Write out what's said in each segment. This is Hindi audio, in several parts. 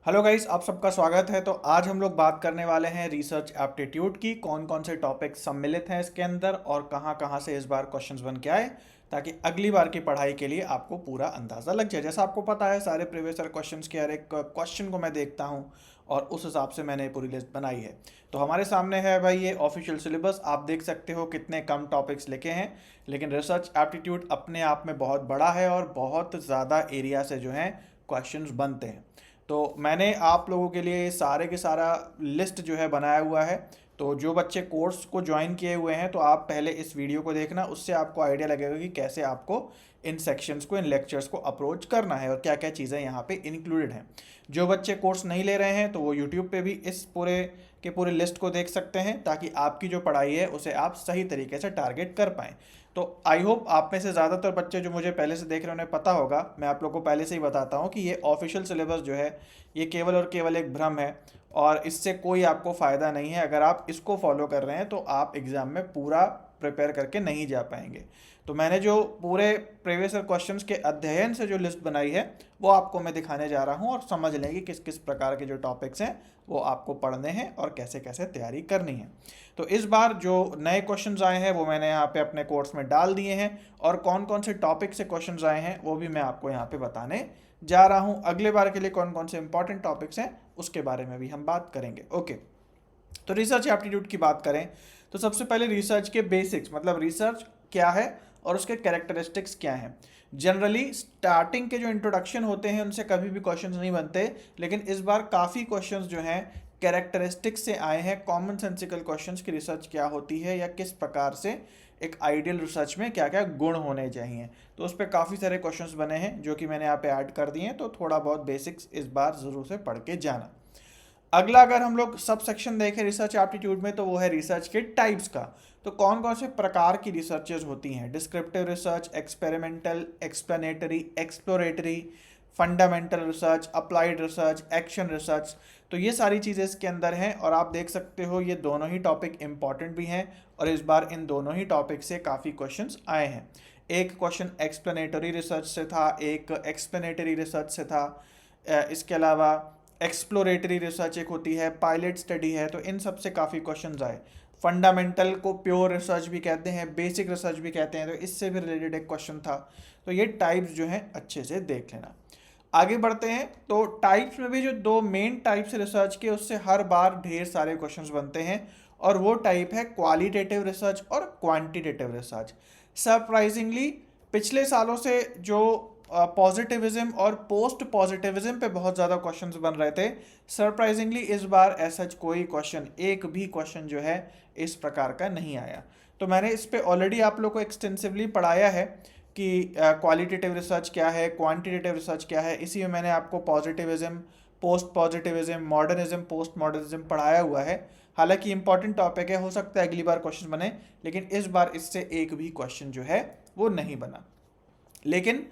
हेलो गाइस, आप सबका स्वागत है। तो आज हम लोग बात करने वाले हैं रिसर्च एप्टीट्यूड की। कौन कौन से टॉपिक सम्मिलित हैं इसके अंदर और कहाँ कहाँ से इस बार क्वेश्चंस बन के आए, ताकि अगली बार की पढ़ाई के लिए आपको पूरा अंदाज़ा लग जाए। जैसा आपको पता है, सारे प्रीवियस ईयर क्वेश्चंस के हर एक क्वेश्चन को मैं देखता हूँ और उस हिसाब से मैंने पूरी लिस्ट बनाई है। तो हमारे सामने है भाई ये ऑफिशियल सिलेबस। आप देख सकते हो कितने कम टॉपिक्स लिखे हैं, लेकिन रिसर्च एप्टीट्यूड अपने आप में बहुत बड़ा है और बहुत ज़्यादा एरिया से जो है क्वेश्चंस बनते हैं। तो मैंने आप लोगों के लिए सारे के सारा लिस्ट जो है बनाया हुआ है। तो जो बच्चे कोर्स को ज्वाइन किए हुए हैं, तो आप पहले इस वीडियो को देखना, उससे आपको आइडिया लगेगा कि कैसे आपको इन सेक्शंस को, इन लेक्चर्स को अप्रोच करना है और क्या क्या चीज़ें यहाँ पे इंक्लूडेड हैं। जो बच्चे कोर्स नहीं ले रहे हैं, तो वो यूट्यूब पे भी इस पूरे के पूरे लिस्ट को देख सकते हैं, ताकि आपकी जो पढ़ाई है उसे आप सही तरीके से टारगेट कर पाएँ। तो आई होप आप में से ज़्यादातर बच्चे जो मुझे पहले से देख रहे हैं उन्हें पता होगा। मैं आप लोगों को पहले से ही बताता हूँ कि ये ऑफिशियल सिलेबस जो है, ये केवल और केवल एक भ्रम है और इससे कोई आपको फ़ायदा नहीं है। अगर आप इसको फॉलो कर रहे हैं तो आप एग्ज़ाम में पूरा प्रिपेयर करके नहीं जा पाएंगे। तो मैंने जो पूरे प्रीवियस ईयर क्वेश्चंस के अध्ययन से जो लिस्ट बनाई है, वो आपको मैं दिखाने जा रहा हूँ, और समझ लेंगे किस किस प्रकार के जो टॉपिक्स हैं वो आपको पढ़ने हैं और कैसे कैसे तैयारी करनी है। तो इस बार जो नए क्वेश्चंस आए हैं वो मैंने यहाँ पे अपने कोर्स में डाल दिए हैं, और कौन कौन से टॉपिक से क्वेश्चंस आए हैं वो भी मैं आपको यहाँ पे बताने जा रहा हूँ। अगले बार के लिए कौन कौन से इंपॉर्टेंट टॉपिक्स हैं उसके बारे में भी हम बात करेंगे। ओके, तो रिसर्च एप्टीट्यूड की बात करें तो सबसे पहले रिसर्च के बेसिक्स, मतलब रिसर्च क्या है और उसके कैरेक्टरिस्टिक्स क्या हैं। जनरली स्टार्टिंग के जो इंट्रोडक्शन होते हैं उनसे कभी भी क्वेश्चंस नहीं बनते, लेकिन इस बार काफ़ी क्वेश्चंस जो हैं कैरेक्टरिस्टिक्स से आए हैं, कॉमन सेंसिकल क्वेश्चंस की रिसर्च क्या होती है या किस प्रकार से एक आइडियल रिसर्च में क्या क्या गुण होने चाहिए। तो उस पर काफ़ी सारे क्वेश्चंस बने हैं जो कि मैंने यहाँ पे ऐड कर दिए हैं। तो थोड़ा बहुत बेसिक्स इस बार ज़रूर से पढ़ के जाना। अगला अगर हम लोग सब सेक्शन देखें रिसर्च एप्टीट्यूड में, तो वो है रिसर्च के टाइप्स का। तो कौन कौन से प्रकार की रिसर्चेज होती हैं। Descriptive research, experimental, explanatory, exploratory, fundamental research, applied research, action research. तो ये सारी चीज़ें इसके अंदर हैं, और आप देख सकते हो ये दोनों ही टॉपिक इंपॉर्टेंट भी हैं, और इस बार इन दोनों ही टॉपिक से काफ़ी क्वेश्चंस आए हैं। एक क्वेश्चन एक्सप्लेनेटरी रिसर्च से था, एक एक्सप्लेनेटरी रिसर्च से था। इसके अलावा एक्सप्लोरेटरी रिसर्च एक होती है, पायलट स्टडी है। तो इन सब से काफ़ी क्वेश्चंस आए। फंडामेंटल को प्योर रिसर्च भी कहते हैं, बेसिक रिसर्च भी कहते हैं, तो इससे भी रिलेटेड एक क्वेश्चन था। तो ये टाइप्स जो हैं अच्छे से देख लेना। आगे बढ़ते हैं, तो टाइप्स में भी जो दो मेन टाइप्स रिसर्च के, उससे हर बार ढेर सारे क्वेश्चंस बनते हैं, और वो टाइप है क्वालिटेटिव रिसर्च और क्वांटिटेटिव रिसर्च। सरप्राइजिंगली पिछले सालों से जो पॉजिटिविज्म और पोस्ट पॉजिटिविज्म पे बहुत ज़्यादा क्वेश्चंस बन रहे थे, सरप्राइजिंगली इस बार ऐसा कोई क्वेश्चन, एक भी क्वेश्चन जो है इस प्रकार का नहीं आया। तो मैंने इस पे ऑलरेडी आप लोग को एक्सटेंसिवली पढ़ाया है कि क्वालिटेटिव रिसर्च क्या है, क्वांटिटेटिव रिसर्च क्या है। इसी में मैंने आपको positivism, post positivism, modernism, post modernism पढ़ाया हुआ है। हालांकि इंपॉर्टेंट टॉपिक है, हो सकता है अगली बार क्वेश्चन बने, लेकिन इस बार इससे एक भी क्वेश्चन जो है वो नहीं बना। लेकिन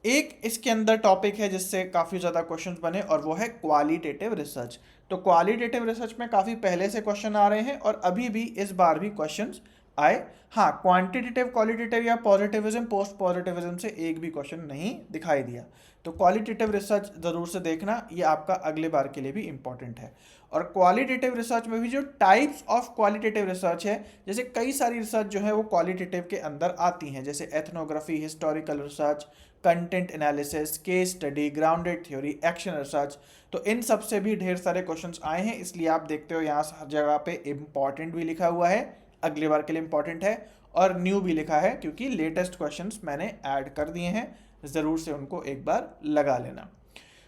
एक इसके अंदर टॉपिक है जिससे काफ़ी ज़्यादा क्वेश्चंस बने, और वो है क्वालिटेटिव रिसर्च। तो क्वालिटेटिव रिसर्च में काफ़ी पहले से क्वेश्चन आ रहे हैं, और अभी भी इस बार भी क्वेश्चंस आए। हाँ, क्वांटिटेटिव, क्वालिटेटिव या पॉजिटिविज्म, पोस्ट पॉजिटिविज्म से एक भी क्वेश्चन नहीं दिखाई दिया। तो क्वालिटेटिव रिसर्च ज़रूर से देखना, ये आपका अगले बार के लिए भी इंपॉर्टेंट है। और क्वालिटेटिव रिसर्च में भी जो टाइप्स ऑफ क्वालिटेटिव रिसर्च है, जैसे कई सारी रिसर्च जो है वो क्वालिटेटिव के अंदर आती हैं, जैसे ethnography, historical research, content analysis, case study, grounded theory, action research. तो इन सब से भी ढेर सारे क्वेश्चंस आए हैं, इसलिए आप देखते हो यहाँ हर जगह पे इम्पॉर्टेंट भी लिखा हुआ है, अगले बार के लिए इम्पॉर्टेंट है, और न्यू भी लिखा है, क्योंकि लेटेस्ट क्वेश्चंस मैंने ऐड कर दिए हैं। ज़रूर से उनको एक बार लगा लेना।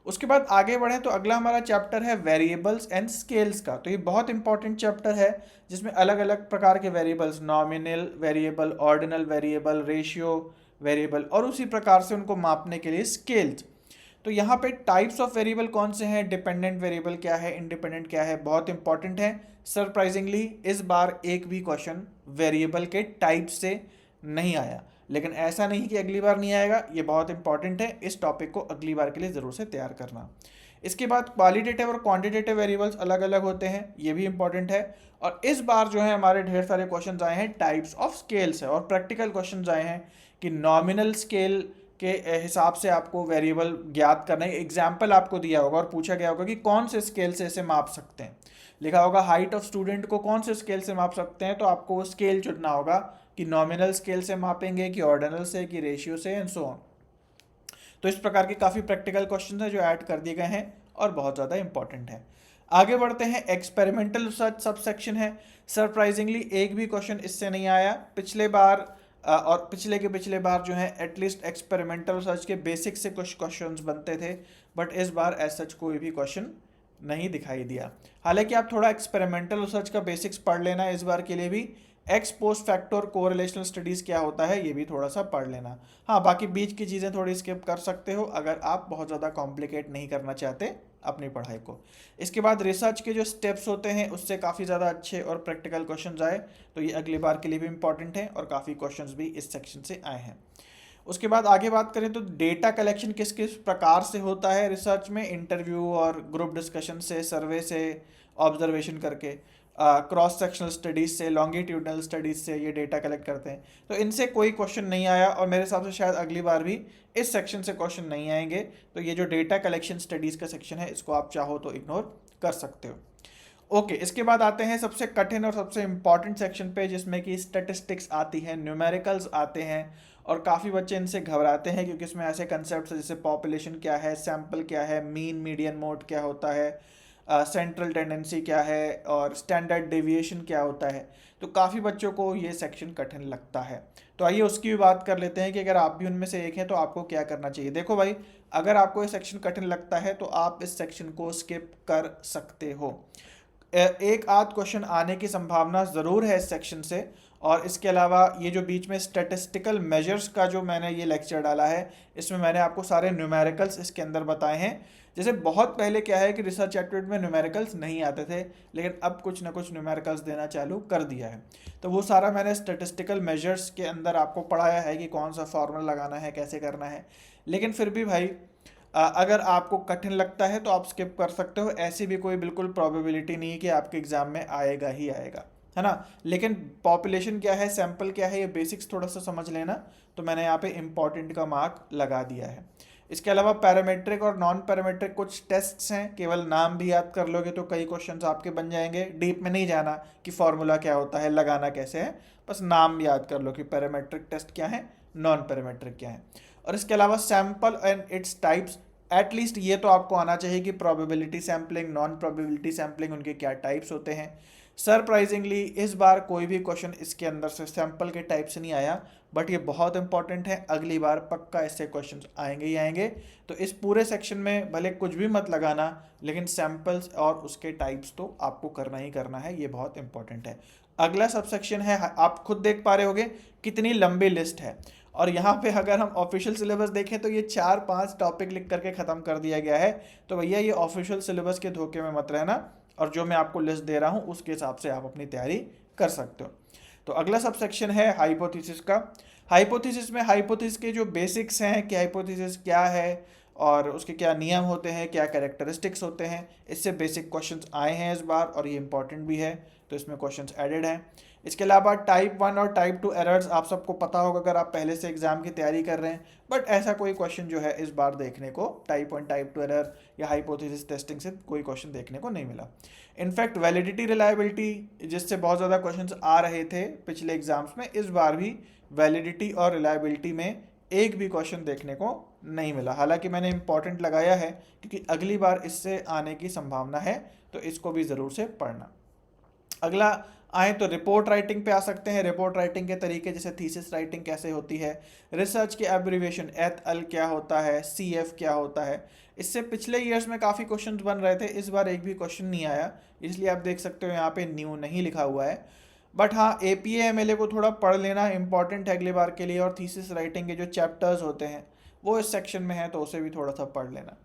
उसके बाद आगे बढ़ें तो अगला हमारा चैप्टर है वेरिएबल्स एंड स्केल्स का। तो ये बहुत इंपॉर्टेंट चैप्टर है, जिसमें अलग अलग प्रकार के variables, nominal variable, ordinal variable, ratio variable, और उसी प्रकार से उनको मापने के लिए स्केल्स। तो यहाँ पे टाइप्स ऑफ वेरिएबल कौन से हैं, डिपेंडेंट वेरिएबल क्या है, इंडिपेंडेंट क्या है, बहुत इंपॉर्टेंट है। सरप्राइजिंगली इस बार एक भी क्वेश्चन वेरिएबल के टाइप से नहीं आया, लेकिन ऐसा नहीं कि अगली बार नहीं आएगा, ये बहुत इंपॉर्टेंट है। इस टॉपिक को अगली बार के लिए ज़रूर से तैयार करना। इसके बाद क्वालिटेटिव और क्वांटिटेटिव वेरिएबल्स अलग अलग होते हैं, ये भी इंपॉर्टेंट है। और इस बार जो है हमारे ढेर सारे क्वेश्चन आए हैं टाइप्स ऑफ स्केल्स है, और प्रैक्टिकल क्वेश्चन आए हैं कि नॉमिनल स्केल के हिसाब से आपको वेरिएबल ज्ञात करना है। एग्जाम्पल आपको दिया होगा और पूछा गया होगा कि कौन से स्केल से इसे माप सकते हैं। लिखा होगा हाइट ऑफ स्टूडेंट को कौन से स्केल से माप सकते हैं, तो आपको वो स्केल चुनना होगा कि नॉमिनल स्केल से मापेंगे, कि ऑर्डिनल से, कि रेशियो से, एंड सो ऑन। तो इस प्रकार के काफ़ी प्रैक्टिकल क्वेश्चन हैं जो ऐड कर दिए गए हैं और बहुत ज़्यादा इंपॉर्टेंट है। आगे बढ़ते हैं, एक्सपेरिमेंटल रिसर्च सब सेक्शन है। सरप्राइजिंगली एक भी क्वेश्चन इससे नहीं आया। पिछले बार और पिछले बार जो है एटलीस्ट एक्सपेरिमेंटल रिसर्च के बेसिक से कुछ क्वेश्चंस बनते थे, बट इस बार एज सच कोई भी क्वेश्चन नहीं दिखाई दिया। हालांकि आप थोड़ा एक्सपेरिमेंटल रिसर्च का बेसिक्स पढ़ लेना इस बार के लिए भी। X post factor correlational studies क्या होता है ये भी थोड़ा सा पढ़ लेना। हाँ, बाकी बीच की चीज़ें थोड़ी स्किप कर सकते हो अगर आप बहुत ज़्यादा कॉम्प्लिकेट नहीं करना चाहते अपनी पढ़ाई को। इसके बाद रिसर्च के जो स्टेप्स होते हैं उससे काफ़ी ज़्यादा अच्छे और प्रैक्टिकल क्वेश्चन आए, तो ये अगली बार के लिए भी इंपॉर्टेंट है और काफ़ी क्वेश्चन भी इस सेक्शन से आए हैं। उसके बाद आगे बात करें तो डेटा कलेक्शन किस किस प्रकार से होता है रिसर्च में, इंटरव्यू और ग्रुप डिस्कशन से, सर्वे से, ऑब्जर्वेशन करके, क्रॉस सेक्शनल स्टडीज़ से, लॉन्गिट्यूडनल स्टडीज़ से ये डेटा कलेक्ट करते हैं। तो इनसे कोई क्वेश्चन नहीं आया और मेरे हिसाब से शायद अगली बार भी इस सेक्शन से क्वेश्चन नहीं आएंगे। तो ये जो डेटा कलेक्शन स्टडीज़ का सेक्शन है इसको आप चाहो तो इग्नोर कर सकते हो। ओके, इसके बाद आते हैं सबसे कठिन और सबसे इम्पॉर्टेंट सेक्शन पे, जिसमें कि स्टेटिस्टिक्स आती है, न्यूमेरिकल्स आते हैं और काफ़ी बच्चे इनसे घबराते हैं क्योंकि इसमें ऐसे कंसेप्ट जैसे पॉपुलेशन क्या है, सैम्पल क्या है, मीन मीडियन मोड क्या होता है, सेंट्रल टेंडेंसी क्या है और स्टैंडर्ड डेविएशन क्या होता है। तो काफ़ी बच्चों को ये सेक्शन कठिन लगता है। तो आइए उसकी भी बात कर लेते हैं कि अगर आप भी उनमें से एक हैं तो आपको क्या करना चाहिए। देखो भाई, अगर आपको ये सेक्शन कठिन लगता है तो आप इस सेक्शन को स्किप कर सकते हो। एक आध क्वेश्चन आने की संभावना ज़रूर है इस सेक्शन से। और इसके अलावा ये जो बीच में स्टैटिस्टिकल मेजर्स का जो मैंने ये लेक्चर डाला है, इसमें मैंने आपको सारे न्यूमेरिकल्स इसके अंदर बताए हैं। जैसे बहुत पहले क्या है कि रिसर्च एप्टीट्यूड में न्यूमेरिकल्स नहीं आते थे, लेकिन अब कुछ ना कुछ न्यूमेरिकल्स देना चालू कर दिया है। तो वो सारा मैंने स्टैटिस्टिकल मेजर्स के अंदर आपको पढ़ाया है कि कौन सा फॉर्मूला लगाना है, कैसे करना है। लेकिन फिर भी भाई, अगर आपको कठिन लगता है तो आप स्किप कर सकते हो। ऐसी भी कोई बिल्कुल प्रोबेबिलिटी नहीं है कि आपके एग्जाम में आएगा ही आएगा, है ना। लेकिन पॉपुलेशन क्या है, सैंपल क्या है, ये बेसिक्स थोड़ा सा समझ लेना। तो मैंने यहाँ पे इम्पॉर्टेंट का मार्क लगा दिया है। इसके अलावा पैरामेट्रिक और नॉन पैरामेट्रिक कुछ टेस्ट्स हैं, केवल नाम भी याद कर लोगे तो कई क्वेश्चंस आपके बन जाएंगे। डीप में नहीं जाना कि फॉर्मूला क्या होता है, लगाना कैसे है, बस नाम याद कर लो कि पैरामेट्रिक टेस्ट क्या है, नॉन पैरामेट्रिक क्या है। और इसके अलावा sample and its types, at least ये तो आपको आना चाहिए कि probability sampling, non probability sampling, उनके क्या टाइप्स होते हैं। सरप्राइजिंगली इस बार कोई भी क्वेश्चन इसके अंदर से सैंपल के टाइप से नहीं आया, बट ये बहुत इंपॉर्टेंट है, अगली बार पक्का इससे क्वेश्चंस आएंगे ही आएंगे। तो इस पूरे सेक्शन में भले कुछ भी मत लगाना, लेकिन सैंपल्स और उसके टाइप्स तो आपको करना ही करना है, ये बहुत इंपॉर्टेंट है। अगला सब सेक्शन है, आप खुद देख पा रहे होगे कितनी लंबी लिस्ट है। और यहाँ पे अगर हम ऑफिशियल सिलेबस देखें तो ये 4-5 टॉपिक लिख करके ख़त्म कर दिया गया है। तो भैया ये ऑफिशियल सिलेबस के धोखे में मत रहना, और जो मैं आपको लिस्ट दे रहा हूँ उसके हिसाब से आप अपनी तैयारी कर सकते हो। तो अगला सब सेक्शन है हाइपोथेसिस का। हाइपोथेसिस में हाइपोथेसिस के जो बेसिक्स हैं कि हाइपोथेसिस क्या है और उसके क्या नियम होते हैं, क्या कैरेक्टरिस्टिक्स होते हैं, इससे बेसिक क्वेश्चंस आए हैं इस बार और ये इंपॉर्टेंट भी है, तो इसमें क्वेश्चंस एडेड हैं। इसके अलावा टाइप 1 और टाइप 2 एरर्स आप सबको पता होगा अगर आप पहले से एग्जाम की तैयारी कर रहे हैं, बट ऐसा कोई क्वेश्चन जो है इस बार देखने को टाइप 1 टाइप 2 एरर या हाइपोथेसिस टेस्टिंग से कोई क्वेश्चन देखने को नहीं मिला। इनफैक्ट वैलिडिटी रिलायबिलिटी जिससे बहुत ज़्यादा क्वेश्चंस आ रहे थे पिछले एग्जाम्स में, इस बार भी वैलिडिटी और रिलायबिलिटी में एक भी क्वेश्चन देखने को नहीं मिला। हालांकि मैंने इंपॉर्टेंट लगाया है क्योंकि अगली बार इससे आने की संभावना है, तो इसको भी ज़रूर से पढ़ना। अगला आए तो रिपोर्ट राइटिंग पे आ सकते हैं। रिपोर्ट राइटिंग के तरीके जैसे थीसिस राइटिंग कैसे होती है, रिसर्च के एब्रिविएशन एथ अल क्या होता है, सीएफ क्या होता है। इससे पिछले ईयर्स में काफ़ी क्वेश्चंस बन रहे थे, इस बार एक भी क्वेश्चन नहीं आया, इसलिए आप देख सकते हो यहाँ पे न्यू नहीं लिखा हुआ है। बट हाँ, एपीए एमएलए को थोड़ा पढ़ लेना इंपॉर्टेंट है अगली बार के लिए, और थीसिस राइटिंग के जो चैप्टर्स होते हैं वो इस सेक्शन में है, तो उसे भी थोड़ा सा पढ़ लेना।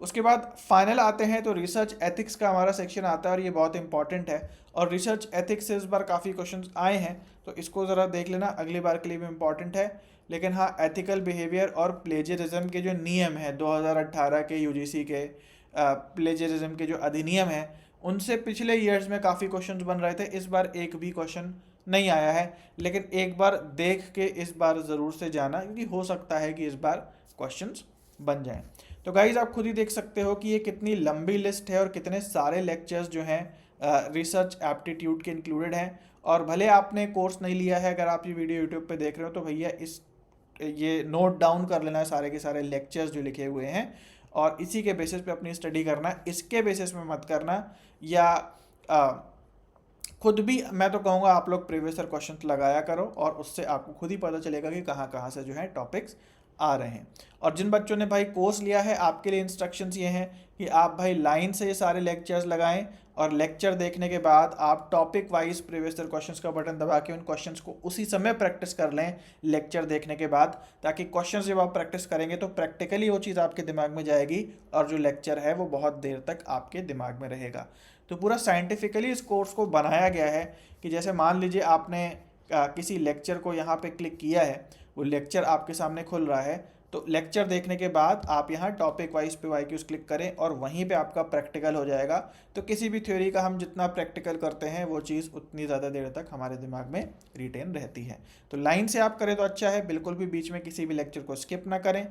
उसके बाद फाइनल आते हैं तो रिसर्च एथिक्स का हमारा सेक्शन आता है और ये बहुत इंपॉर्टेंट है, और रिसर्च एथिक्स से इस बार काफ़ी क्वेश्चंस आए हैं, तो इसको ज़रा देख लेना, अगली बार के लिए भी इंपॉर्टेंट है। लेकिन हाँ, एथिकल बिहेवियर और प्लेजरिज्म के जो नियम है 2018 के यूजीसी के प्लेजरिज्म के जो अधिनियम है, उनसे पिछले ईयर्स में काफ़ी क्वेश्चंस बन रहे थे, इस बार एक भी क्वेश्चन नहीं आया है, लेकिन एक बार देख के इस बार ज़रूर से जाना, क्योंकि हो सकता है कि इस बार क्वेश्चंस बन जाएं। तो गाइज आप खुद ही देख सकते हो कि ये कितनी लंबी लिस्ट है और कितने सारे लेक्चर्स जो हैं रिसर्च एप्टीट्यूड के इंक्लूडेड हैं। और भले आपने कोर्स नहीं लिया है, अगर आप ये वीडियो यूट्यूब पे देख रहे हो तो भैया इस ये नोट डाउन कर लेना है सारे के सारे लेक्चर्स जो लिखे हुए हैं, और इसी के बेसिस पे अपनी स्टडी करना, इसके बेसिस पे मत करना। या आ, खुद भी मैं तो कहूँगा आप लोग प्रीवियस ईयर क्वेश्चन लगाया करो, और उससे आपको खुद ही पता चलेगा कि कहाँ कहाँ से जो है टॉपिक्स आ रहे हैं। और जिन बच्चों ने भाई कोर्स लिया है, आपके लिए इंस्ट्रक्शंस ये हैं कि आप भाई लाइन से ये सारे लेक्चर्स लगाएं, और लेक्चर देखने के बाद आप topic wise previous year questions का बटन दबा के उन क्वेश्चंस को उसी समय प्रैक्टिस कर लें लेक्चर देखने के बाद, ताकि क्वेश्चंस जब आप प्रैक्टिस करेंगे तो प्रैक्टिकली वो चीज़ आपके दिमाग में जाएगी, और जो लेक्चर है वो बहुत देर तक आपके दिमाग में रहेगा। तो पूरा साइंटिफिकली इस कोर्स को बनाया गया है कि जैसे मान लीजिए आपने किसी लेक्चर को यहाँ पे क्लिक किया है, वो लेक्चर आपके सामने खुल रहा है, तो लेक्चर देखने के बाद आप यहाँ टॉपिक वाइज पे वाईक्यूज क्लिक करें और वहीं पे आपका प्रैक्टिकल हो जाएगा। तो किसी भी थ्योरी का हम जितना प्रैक्टिकल करते हैं वो चीज़ उतनी ज़्यादा देर तक हमारे दिमाग में रिटेन रहती है। तो लाइन से आप करें तो अच्छा है, बिल्कुल भी बीच में किसी भी लेक्चर को स्किप ना करें।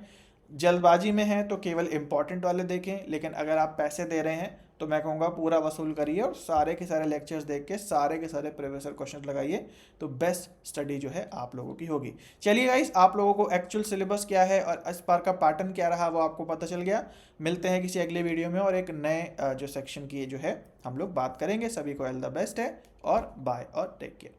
जल्दबाजी में हैं तो केवल इंपॉर्टेंट वाले देखें, लेकिन अगर आप पैसे दे रहे हैं तो मैं कहूँगा पूरा वसूल करिए और सारे के सारे लेक्चर्स देख के सारे के सारे प्रीवियस ईयर क्वेश्चन लगाइए, तो बेस्ट स्टडी जो है आप लोगों की होगी। चलिए गाइस, आप लोगों को एक्चुअल सिलेबस क्या है और इस बार का पैटर्न क्या रहा वो आपको पता चल गया। मिलते हैं किसी अगले वीडियो में और एक नए जो सेक्शन की जो है हम लोग बात करेंगे। सभी को ऑल द बेस्ट है, और बाय और टेक केयर।